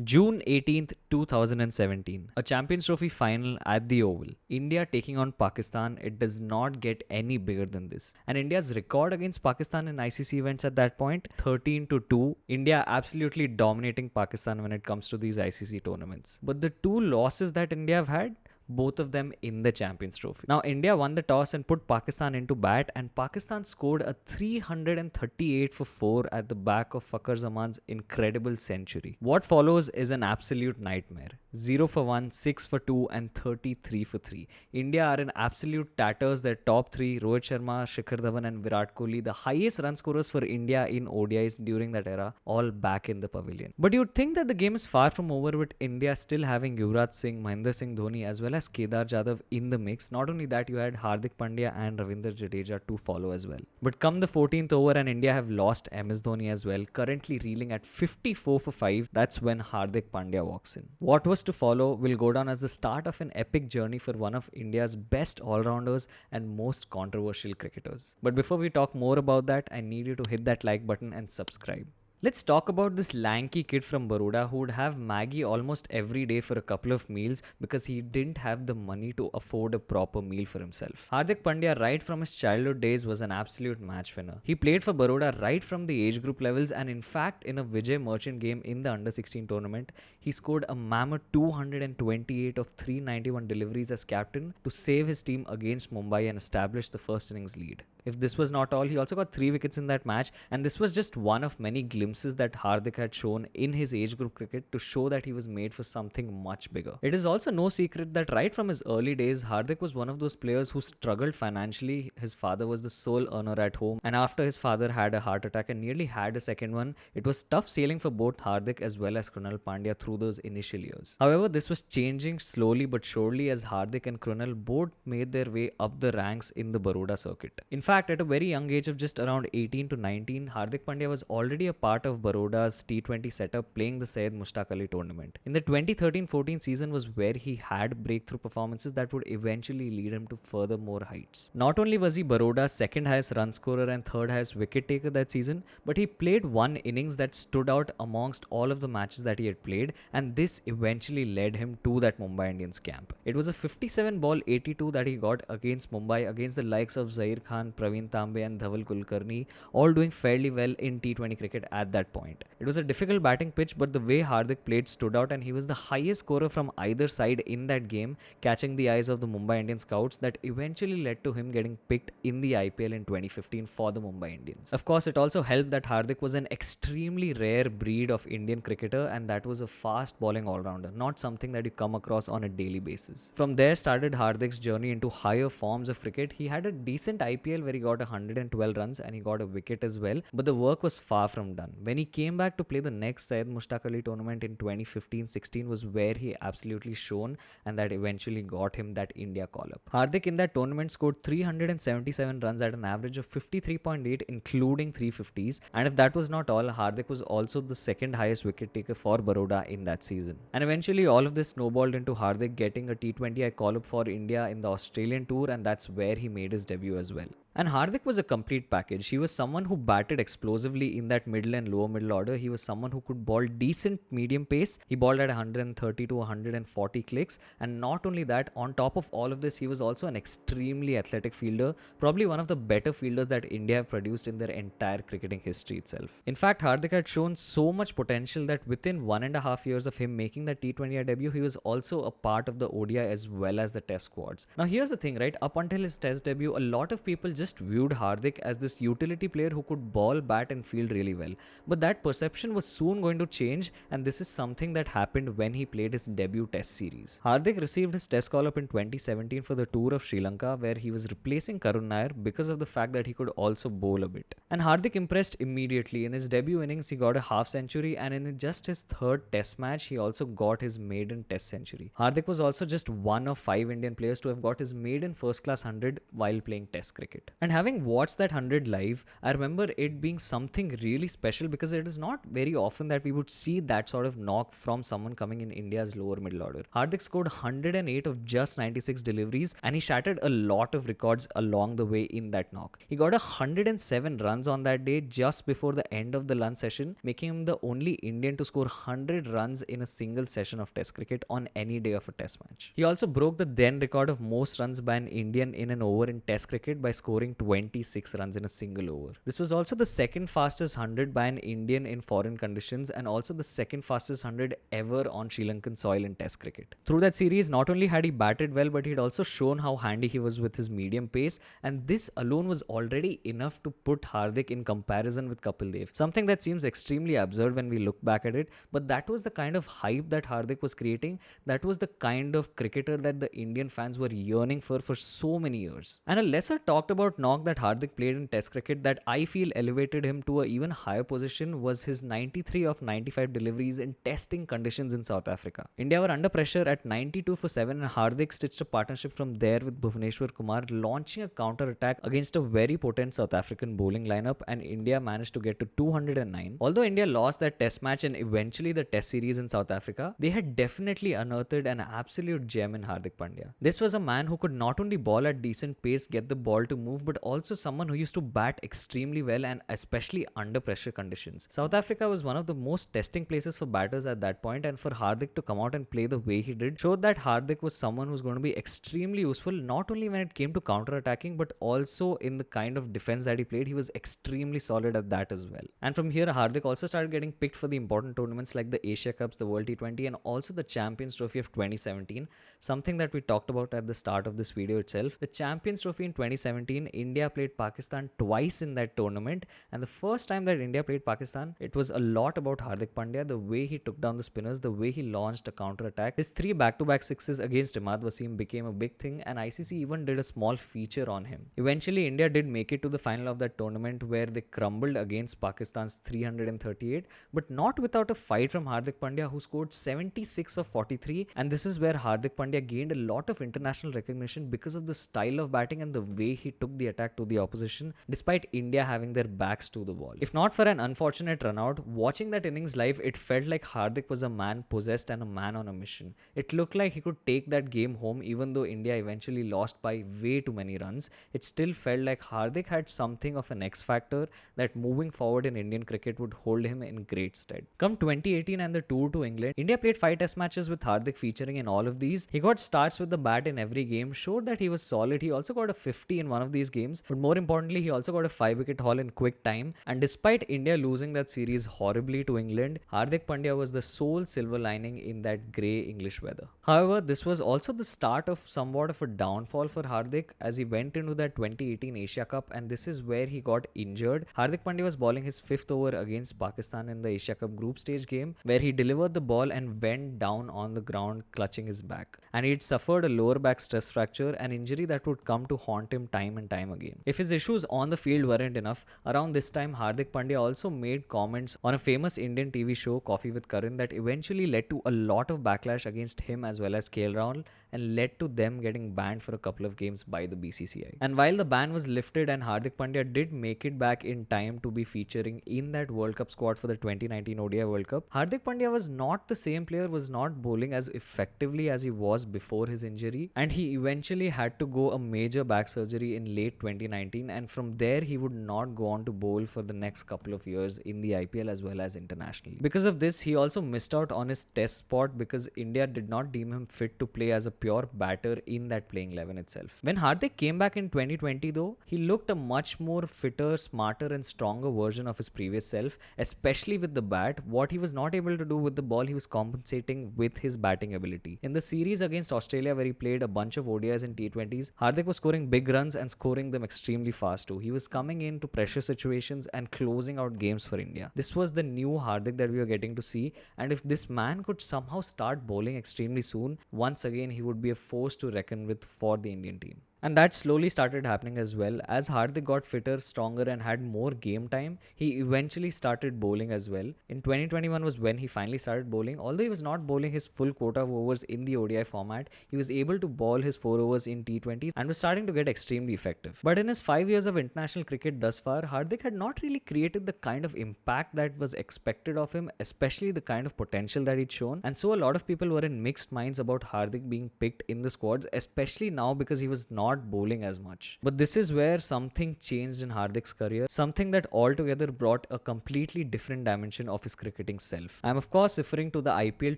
June 18th, 2017, a Champions Trophy final at the Oval. India taking on Pakistan. It does not get any bigger than this. And India's record against Pakistan in ICC events at that point, 13 to 2. India absolutely dominating Pakistan when it comes to these ICC tournaments. But the two losses that India have had, both of them in the Champions Trophy. Now, India won the toss and put Pakistan into bat, and Pakistan scored a 338 for 4 at the back of Fakhar Zaman's incredible century. What follows is an absolute nightmare. 0 for 1, 6 for 2, and 33 for 3. India are in absolute tatters. Their top three, Rohit Sharma, Shikhar Dhawan, and Virat Kohli, the highest run scorers for India in ODIs during that era, all back in the pavilion. But you'd think that the game is far from over with India still having Yuvraj Singh, Mahendra Singh Dhoni, as well as Kedar Jadhav in the mix. Not only that, you had Hardik Pandya and Ravindra Jadeja to follow as well. But come the 14th over and India have lost MS Dhoni as well, currently reeling at 54 for 5. That's when Hardik Pandya walks in. What was to follow will go down as the start of an epic journey for one of India's best all-rounders and most controversial cricketers. But before we talk more about that, I need you to hit that like button and subscribe. Let's talk about this lanky kid from Baroda who would have Maggie almost every day for a couple of meals because he didn't have the money to afford a proper meal for himself. Hardik Pandya, right from his childhood days, was an absolute match winner. He played for Baroda right from the age group levels, and in fact, in a Vijay Merchant game in the Under 16 tournament, he scored a mammoth 228 of 391 deliveries as captain to save his team against Mumbai and establish the first innings lead. If this was not all, he also got 3 wickets in that match, and this was just one of many glimpses that Hardik had shown in his age group cricket to show that he was made for something much bigger. It is also no secret that right from his early days, Hardik was one of those players who struggled financially. His father was the sole earner at home, and after his father had a heart attack and nearly had a second one, it was tough sailing for both Hardik as well as Krunal Pandya through those initial years. However, this was changing slowly but surely as Hardik and Krunal both made their way up the ranks in the Baroda circuit. In fact, at a very young age of just around 18 to 19, Hardik Pandya was already a part of Baroda's T20 setup playing the Syed Mushtaq Ali tournament. In the 2013-14 season was where he had breakthrough performances that would eventually lead him to further more heights. Not only was he Baroda's second highest run scorer and third highest wicket taker that season, but he played one innings that stood out amongst all of the matches that he had played, and this eventually led him to that Mumbai Indians camp. It was a 57 ball 82 that he got against Mumbai against the likes of Zair Khan, Praveen Tambe, and Dhaval Kulkarni, all doing fairly well in T20 cricket at that point. It was a difficult batting pitch, but the way Hardik played stood out, and he was the highest scorer from either side in that game, catching the eyes of the Mumbai Indian scouts that eventually led to him getting picked in the IPL in 2015 for the Mumbai Indians. Of course, it also helped that Hardik was an extremely rare breed of Indian cricketer, and that was a fast bowling all-rounder, not something that you come across on a daily basis. From there started Hardik's journey into higher forms of cricket. He had a decent IPL where he got 112 runs and he got a wicket as well, but the work was far from done. When he came back to play the next Syed Mushtaq Ali tournament in 2015-16 was where he absolutely shone, and that eventually got him that India call-up. Hardik in that tournament scored 377 runs at an average of 53.8 including 350s, and if that was not all, Hardik was also the second highest wicket taker for Baroda in that season. And eventually all of this snowballed into Hardik getting a T20I call-up for India in the Australian tour, and that's where he made his debut as well. And Hardik was a complete package. He was someone who batted explosively in that middle and lower middle order. He was someone who could bowl decent medium pace. He bowled at 130 to 140 clicks. And not only that, on top of all of this, he was also an extremely athletic fielder, probably one of the better fielders that India have produced in their entire cricketing history itself. In fact, Hardik had shown so much potential that within 1.5 years of him making the T20I debut, he was also a part of the ODI as well as the test squads. Now here's the thing, right? Up until his test debut, a lot of people just viewed Hardik as this utility player who could ball, bat and field really well. But that perception was soon going to change, and this is something that happened when he played his debut test series. Hardik received his test call-up in 2017 for the tour of Sri Lanka, where he was replacing Karun Nair because of the fact that he could also bowl a bit. And Hardik impressed immediately. In his debut innings, he got a half century, and in just his third test match, he also got his maiden test century. Hardik was also just one of 5 Indian players to have got his maiden first class 100 while playing test cricket. And having watched that 100 live, I remember it being something really special because it is not very often that we would see that sort of knock from someone coming in India's lower middle order. Hardik scored 108 of just 96 deliveries and he shattered a lot of records along the way in that knock. He got 107 runs on that day just before the end of the lunch session, making him the only Indian to score 100 runs in a single session of Test cricket on any day of a Test match. He also broke the then record of most runs by an Indian in an over in Test cricket by scoring 26 runs in a single over. This was also the second fastest 100 by an Indian in foreign conditions and also the second fastest 100 ever on Sri Lankan soil in Test cricket. Through that series, not only had he batted well, but he had also shown how handy he was with his medium pace, and this alone was already enough to put Hardik in comparison with Kapil Dev. Something that seems extremely absurd when we look back at it, but that was the kind of hype that Hardik was creating. That was the kind of cricketer that the Indian fans were yearning for so many years. And a lesser talked about knock that Hardik played in Test cricket that I feel elevated him to an even higher position was his 93 of 95 deliveries in testing conditions in South Africa. India were under pressure at 92 for 7 and Hardik stitched a partnership from there with Bhuvneshwar Kumar, launching a counter attack against a very potent South African bowling lineup, and India managed to get to 209. Although India lost that Test match and eventually the Test series in South Africa, they had definitely unearthed an absolute gem in Hardik Pandya. This was a man who could not only ball at decent pace, get the ball to move, but also someone who used to bat extremely well and especially under pressure conditions. South Africa was one of the most testing places for batters at that point, and for Hardik to come out and play the way he did showed that Hardik was someone who's going to be extremely useful not only when it came to counter attacking but also in the kind of defense that he played. He was extremely solid at that as well. And from here, Hardik also started getting picked for the important tournaments like the Asia Cups, the World T20 and also the Champions Trophy of 2017, something that we talked about at the start of this video itself. The Champions Trophy in 2017, India played Pakistan twice in that tournament, and the first time that India played Pakistan, it was a lot about Hardik Pandya, the way he took down the spinners, the way he launched a counter attack. His 3 back-to-back sixes against Imad Wasim became a big thing, and ICC even did a small feature on him. Eventually, India did make it to the final of that tournament where they crumbled against Pakistan's 338, but not without a fight from Hardik Pandya, who scored 76 of 43, and this is where Hardik Pandya gained a lot of international recognition because of the style of batting and the way he took the attack to the opposition despite India having their backs to the wall. If not for an unfortunate run out, watching that innings live, it felt like Hardik was a man possessed and a man on a mission. It looked like he could take that game home even though India eventually lost by way too many runs. It still felt like Hardik had something of an X factor that moving forward in Indian cricket would hold him in great stead. Come 2018 and the tour to England, India played 5 test matches with Hardik featuring in all of these. He got starts with the bat in every game, showed that he was solid. He also got a 50 in one of these games, but more importantly, he also got a 5-wicket haul in quick time. And despite India losing that series horribly to England, Hardik Pandya was the sole silver lining in that grey English weather. However, this was also the start of somewhat of a downfall for Hardik as he went into that 2018 Asia Cup, and this is where he got injured. Hardik Pandya was bowling his 5th over against Pakistan in the Asia Cup group stage game, where he delivered the ball and went down on the ground clutching his back. And he'd suffered a lower back stress fracture, an injury that would come to haunt him time and time again. If his issues on the field weren't enough, around this time Hardik Pandya also made comments on a famous Indian TV show, Coffee with Karan, that eventually led to a lot of backlash against him as well as KL Rahul and led to them getting banned for a couple of games by the BCCI. And while the ban was lifted and Hardik Pandya did make it back in time to be featuring in that World Cup squad for the 2019 ODI World Cup, Hardik Pandya was not the same player, was not bowling as effectively as he was before his injury, and he eventually had to go a major back surgery in late 2019, and from there he would not go on to bowl for the next couple of years in the IPL as well as internationally. Because of this, he also missed out on his test spot because India did not deem him fit to play as a pure batter in that playing 11 itself. When Hardik came back in 2020 though, he looked a much more fitter, smarter and stronger version of his previous self, especially with the bat. What he was not able to do with the ball, he was compensating with his batting ability. In the series against Australia where he played a bunch of ODIs and T20s, Hardik was scoring big runs and scoring them extremely fast too. He was coming into pressure situations and closing out games for India. This was the new Hardik that we were getting to see, and if this man could somehow start bowling extremely soon, once again he would be a force to reckon with for the Indian team. And that slowly started happening as well. As Hardik got fitter, stronger, and had more game time, he eventually started bowling as well. In 2021 was when he finally started bowling. Although he was not bowling his full quota of overs in the ODI format, he was able to bowl his 4 overs in T20s and was starting to get extremely effective. But in his 5 years of international cricket thus far, Hardik had not really created the kind of impact that was expected of him, especially the kind of potential that he'd shown. And so a lot of people were in mixed minds about Hardik being picked in the squads, especially now because he was not bowling as much. But this is where something changed in Hardik's career, something that altogether brought a completely different dimension of his cricketing self. I am of course referring to the IPL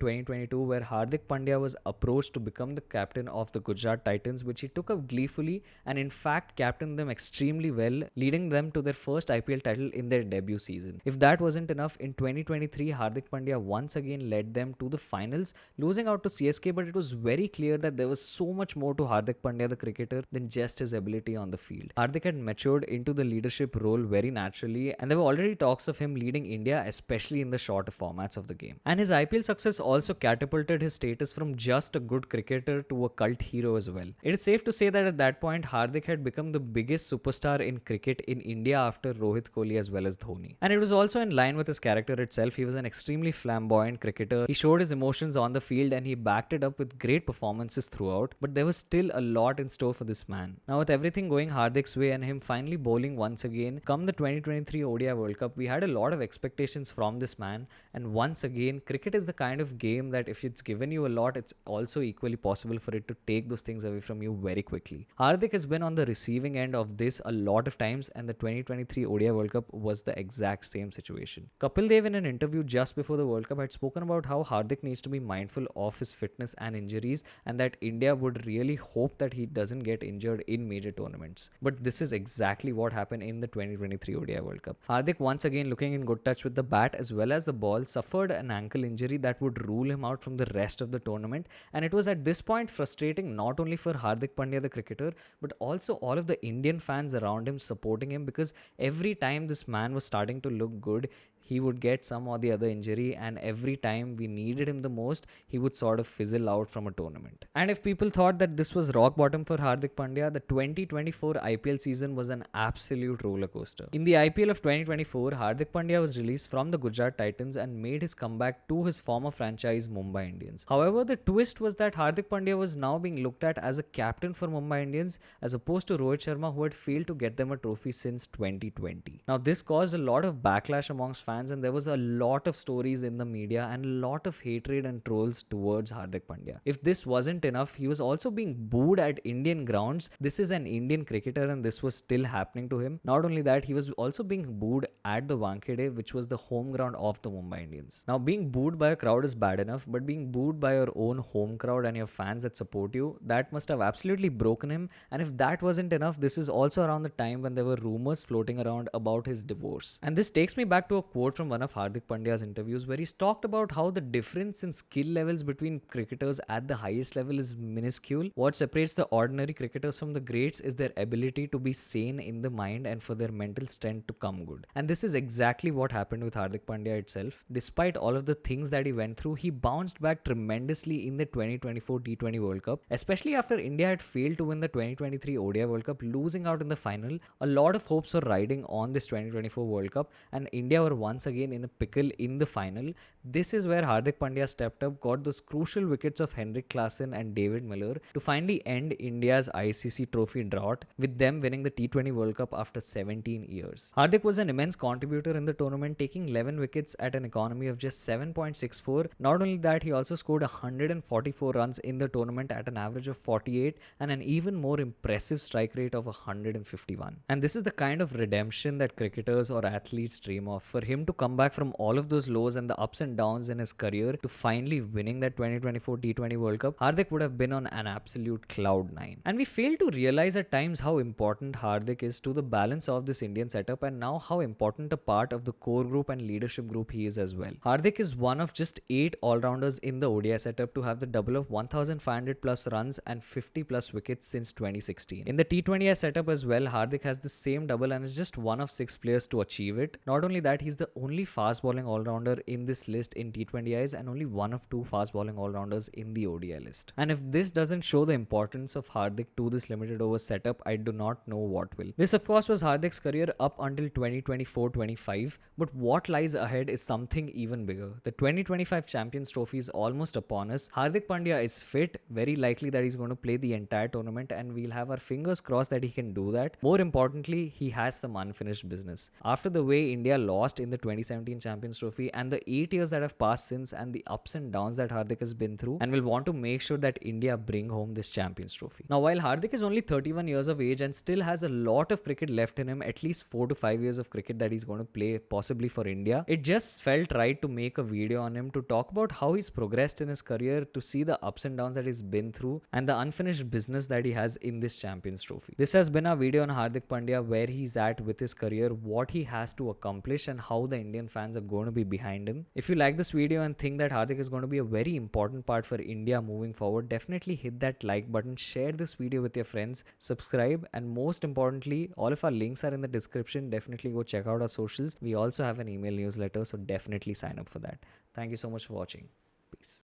2022, where Hardik Pandya was approached to become the captain of the Gujarat Titans, which he took up gleefully and in fact captained them extremely well, leading them to their first IPL title in their debut season. If that wasn't enough, in 2023 Hardik Pandya once again led them to the finals, losing out to CSK, but it was very clear that there was so much more to Hardik Pandya the cricketer than just his ability on the field. Hardik had matured into the leadership role very naturally, and there were already talks of him leading India, especially in the shorter formats of the game. And his IPL success also catapulted his status from just a good cricketer to a cult hero as well. It is safe to say that at that point, Hardik had become the biggest superstar in cricket in India after Rohit Kohli as well as Dhoni. And it was also in line with his character itself. He was an extremely flamboyant cricketer. He showed his emotions on the field and he backed it up with great performances throughout, but there was still a lot in store for this man. Now, with everything going Hardik's way and him finally bowling once again, come the 2023 ODI World Cup, we had a lot of expectations from this man. And once again, cricket is the kind of game that if it's given you a lot, it's also equally possible for it to take those things away from you very quickly. Hardik has been on the receiving end of this a lot of times, and the 2023 ODI World Cup was the exact same situation. Kapil Dev, in an interview just before the World Cup, had spoken about how Hardik needs to be mindful of his fitness and injuries, and that India would really hope that he doesn't get injured in major tournaments. But this is exactly what happened in the 2023 ODI World Cup. Hardik, once again looking in good touch with the bat as well as the ball, suffered an ankle injury that would rule him out from the rest of the tournament, and it was at this point frustrating not only for Hardik Pandya the cricketer, but also all of the Indian fans around him supporting him, because every time this man was starting to look good, he would get some or the other injury, and every time we needed him the most, he would sort of fizzle out from a tournament. And if people thought that this was rock bottom for Hardik Pandya, the 2024 IPL season was an absolute roller coaster. In the IPL of 2024, Hardik Pandya was released from the Gujarat Titans and made his comeback to his former franchise Mumbai Indians. However, the twist was that Hardik Pandya was now being looked at as a captain for Mumbai Indians, as opposed to Rohit Sharma, who had failed to get them a trophy since 2020. Now, this caused a lot of backlash amongst fans, and there was a lot of stories in the media and a lot of hatred and trolls towards Hardik Pandya. If this wasn't enough, he was also being booed at Indian grounds. This is an Indian cricketer and this was still happening to him. Not only that, he was also being booed at the Wankhede, which was the home ground of the Mumbai Indians. Now, being booed by a crowd is bad enough, but being booed by your own home crowd and your fans that support you, that must have absolutely broken him. And if that wasn't enough, this is also around the time when there were rumors floating around about his divorce. And this takes me back to a quote from one of Hardik Pandya's interviews, where he's talked about how the difference in skill levels between cricketers at the highest level is minuscule. What separates the ordinary cricketers from the greats is their ability to be sane in the mind and for their mental strength to come good. And this is exactly what happened with Hardik Pandya itself. Despite all of the things that he went through, he bounced back tremendously in the 2024 T20 World Cup, especially after India had failed to win the 2023 ODI World Cup, losing out in the final. A lot of hopes were riding on this 2024 World Cup, and India were once again in a pickle in the final. This is where Hardik Pandya stepped up, got those crucial wickets of Henrik Klaasen and David Miller to finally end India's ICC trophy drought, with them winning the T20 World Cup after 17 years. Hardik was an immense contributor in the tournament, taking 11 wickets at an economy of just 7.64. Not only that, he also scored 144 runs in the tournament at an average of 48 and an even more impressive strike rate of 151. And this is the kind of redemption that cricketers or athletes dream of. For him to come back from all of those lows and the ups and downs in his career to finally winning that 2024 T20 World Cup, Hardik would have been on an absolute cloud nine. And we fail to realize at times how important Hardik is to the balance of this Indian setup, and now how important a part of the core group and leadership group he is as well. Hardik is one of just 8 all-rounders in the ODI setup to have the double of 1,500 plus runs and 50 plus wickets since 2016. In the T20I setup as well, Hardik has the same double and is just one of 6 players to achieve it. Not only that, he's the only fast bowling all-rounder in this list in T20Is and only one of two fast bowling all-rounders in the ODI list. And if this doesn't show the importance of Hardik to this limited over setup, I do not know what will. This of course was Hardik's career up until 2024-25, but what lies ahead is something even bigger. The 2025 Champions Trophy is almost upon us. Hardik Pandya is fit, very likely that he's going to play the entire tournament, and we'll have our fingers crossed that he can do that. More importantly, he has some unfinished business. After the way India lost in the 2017 Champions Trophy and the 8 years that have passed since and the ups and downs that Hardik has been through, and will want to make sure that India bring home this Champions Trophy. Now, while Hardik is only 31 years of age and still has a lot of cricket left in him, at least 4 to 5 years of cricket that he's going to play possibly for India, it just felt right to make a video on him to talk about how he's progressed in his career, to see the ups and downs that he's been through and the unfinished business that he has in this Champions Trophy. This has been our video on Hardik Pandya, where he's at with his career, what he has to accomplish and how the Indian fans are going to be behind him. If you like this video and think that Hardik is going to be a very important part for India moving forward, definitely hit that like button, share this video with your friends, subscribe, and most importantly, all of our links are in the description. Definitely go check out our socials. We also have an email newsletter, so definitely sign up for that. Thank you so much for watching. Peace.